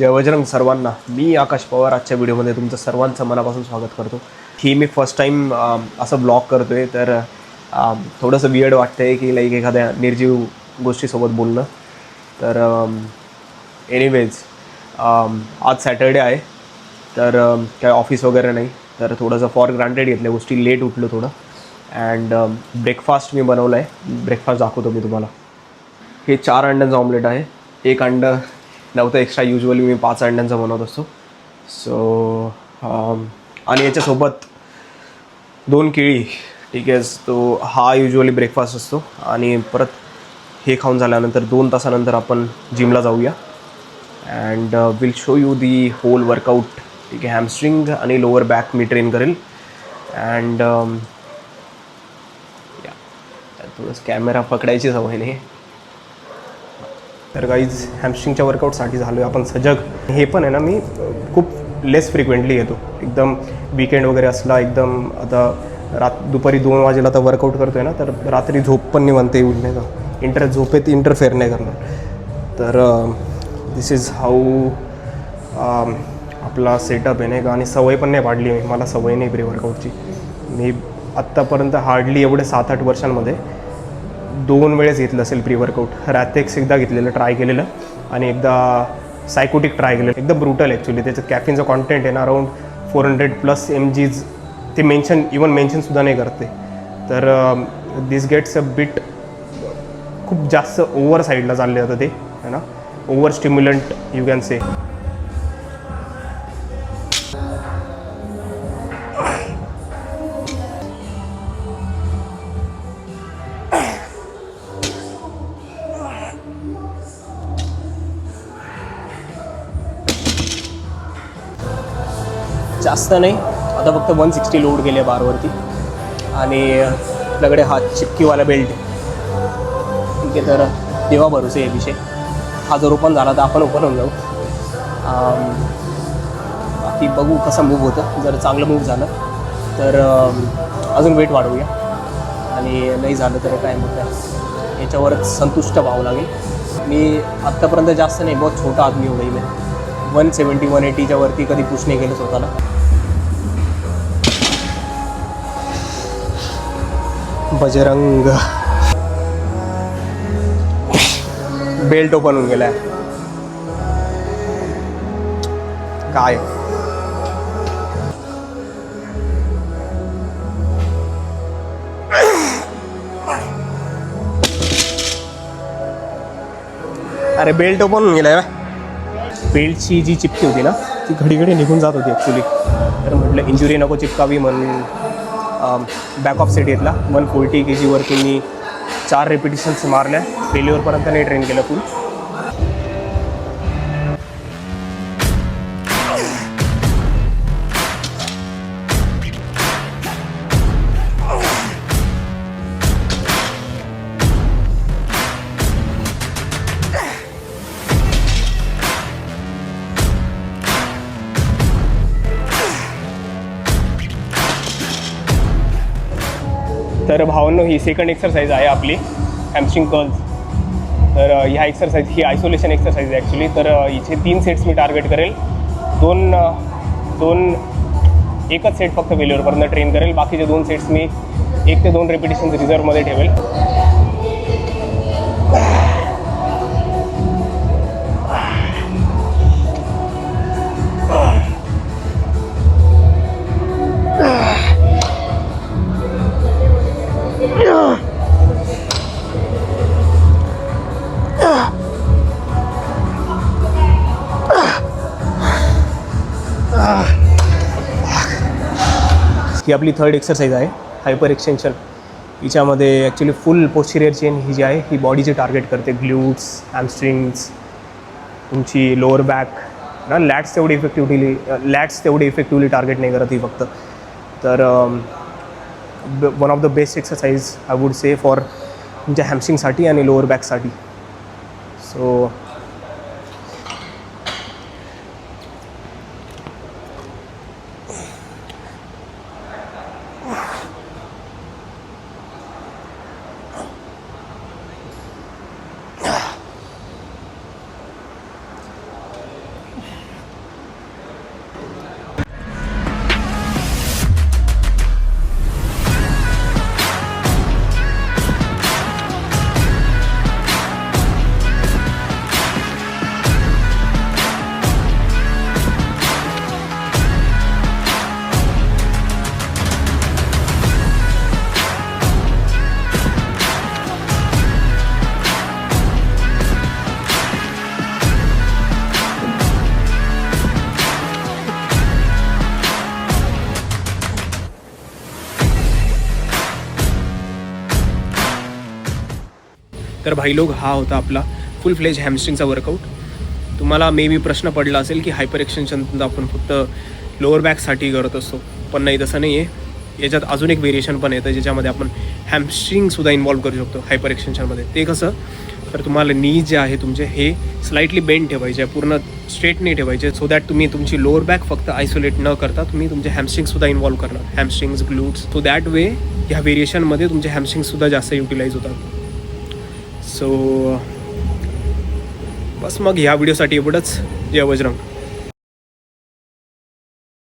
जय बजरंग सर्वांना. मी आकाश पवार आजच्या व्हिडिओमध्ये तुमचं सर्वांचं मनापासून स्वागत करतो. ही मी फर्स्ट टाईम असं ब्लॉग करतो आहे, तर थोडंसं वियर्ड वाटतं आहे की लाईक एखाद्या निर्जीव गोष्टीसोबत बोलणं. तर एनिवेज आज सॅटर्डे आहे, तर काय ऑफिस वगैरे नाही, तर थोडंसं फॉर ग्रांटेड घेतल्या गोष्टी. लेट उठलो थोडं अँड ब्रेकफास्ट मी बनवलं आहे. ब्रेकफास्ट दाखवतो मी तुम्हाला. हे 4 अंड्यांचं ऑमलेट आहे. एक अंडं नव्हतं एक्स्ट्रा, युजली मी 5 अंड्यांचं बनवत असतो. सो आणि याच्यासोबत 2 केळी. ठीक आहे, तो हा युजली ब्रेकफास्ट असतो. आणि परत हे खाऊन झाल्यानंतर 2 तासानंतर आपण जिमला जाऊया and will show you the whole workout. ठीक आहे, हॅमस्ट्रिंग आणि लोअर बॅक मी ट्रेन करेल अँड थोडंसं कॅमेरा पकडायची सवय नाही. तर गाईज हॅमस्ट्रिंगच्या वर्कआउटसाठी झालो आहे आपण सजग. हे पण आहे ना, मी खूप लेस फ्रिक्वेंटली येतो. एकदम वीकेंड वगैरे असला, एकदम आता दुपारी 2 वाजेला आता वर्कआउट करतो आहे ना, तर रात्री झोप पण निवांत येऊन नाही का, झोपेत इंटरफेअर नाही करणार. तर दिस इज हाऊ आपला सेटअप आहे नाही का. आणि सवय पण नाही पाडली मी, मला सवय नाही प्री वर्कआउटची. मी आत्तापर्यंत हार्डली एवढे 7-8 वर्षांमध्ये 2 वेळेस घेतलं असेल प्री वर्कआउट. रॅथेक्स एकदा घेतलेलं, ट्राय केलेलं, आणि एकदा सायकोटिक ट्राय केलेलं. एकदम ब्रुटल ॲक्च्युली. त्याचं कॅफिनचं कॉन्टेंट आहे ना अराउंड 400+ mg. ते मेन्शनसुद्धा नाही करते. तर दिस गेट्स अ बिट, खूप जास्त ओव्हर साईडला चालले जातं ते है ना, over stimulant you can say. जास्त नाही, आता फक्त 160 लोड केले बारवरती. आणि आपल्याकडे हा चिपकीवाला बेल्ट. ठीक आहे, तर देवा भरोसे आहे विषय. हा जर ओपन झाला तर आपण ओपन होऊन जाऊ. बाकी बघू कसं मूव्ह होतं. जर चांगलं मूव्ह झालं तर अजून वेट वाढवूया, आणि नाही झालं तर काय मग काय, याच्यावरच संतुष्ट व्हावं लागेल. मी आत्तापर्यंत जास्त नाही, बहुत छोटा आदमी हो गई मैं. 170-180च्या वरती कधी पुश नाही केलं स्वतःला. बजरंग बेल्ट ओपन होऊन गेलाय. काय अरे बेल्ट ओपन होऊन गेलाय. बेल्टची जी चिपकी होती ना, ती घडी निघून जात होती ॲक्च्युली. तर म्हटलं इंजुरी नको चिपकावी म्हणून बॅक ऑफ सेट घेतला. 140 kg मी 4 रेपिटेशन्स मारल्या. फेल्युअरपर्यंत नाही ट्रेन केलं फुल. तर भावांनो, ही सेकंड एक्सरसाइज आहे आपली हॅमस्ट्रिंग कर्ल्स. तर ह्या एक्सरसाइज ही आयसोलेशन एक्सरसाइज आहे ॲक्च्युली. तर हिचे 3 सेट्स मी टार्गेट करेल. एकच सेट फक्त फेल्युअरपर्यंत ट्रेन करेल. बाकीचे 2 सेट्स मी 1 ते 2 रेपिटेशन रिझर्वमध्ये ठेवेल. ही आपली 3rd एक्सरसाइज आहे, हायपर एक्सटेन्शन. हिच्यामध्ये ॲक्च्युली फुल पोस्टिरियर चेन ही जी आहे, ही बॉडीचे टार्गेट करते. ग्ल्यूट्स, हॅमस्ट्रिंग्स, तुमची लोअर बॅक ना. लॅट्स तेवढी इफेक्टिवली टार्गेट नाही करत ही फक्त. तर one of the best exercise I would say for तुमच्या हॅमस्ट्रिंगसाठी आणि लोअर बॅकसाठी. सो तर भाई लोक हा होता आपला फुल फ्लेज हॅमस्ट्रिंगचा वर्कआउट. तुम्हाला मे बी प्रश्न पडला असेल की हायपर एक्सटेन्शन आपण फक्त लोअर बॅकसाठी करत असतो, पण नाही, तसं नाही आहे. याच्यात अजून एक व्हेरिएशन पण येतं ज्याच्यामध्ये आपण हॅमस्ट्रिंगसुद्धा इन्वॉल्व करू शकतो हायपर एक्सटेन्शनमध्ये. ते कसं, तर तुम्हाला नी जे आहे तुमचे हे स्लाइटली बेंड ठेवायचे, पूर्ण स्ट्रेट नाही ठेवायचे, सो दॅट तुम्ही तुमची लोअर बॅक फक्त आयसोलेट न करता तुम्ही तुमचे हॅमस्ट्रिंगसुद्धा इन्वॉल्व करणार, हॅमस्ट्रिंग्स, ग्लूट्स. सो दॅट वे ह्या व्हेरिएशनमध्ये तुमचे हॅमस्ट्रिंगसुद्धा जास्त युटिलाइज होतात. सो बस मग ह्या व्हिडिओसाठी एवढंच. जय बजरंग.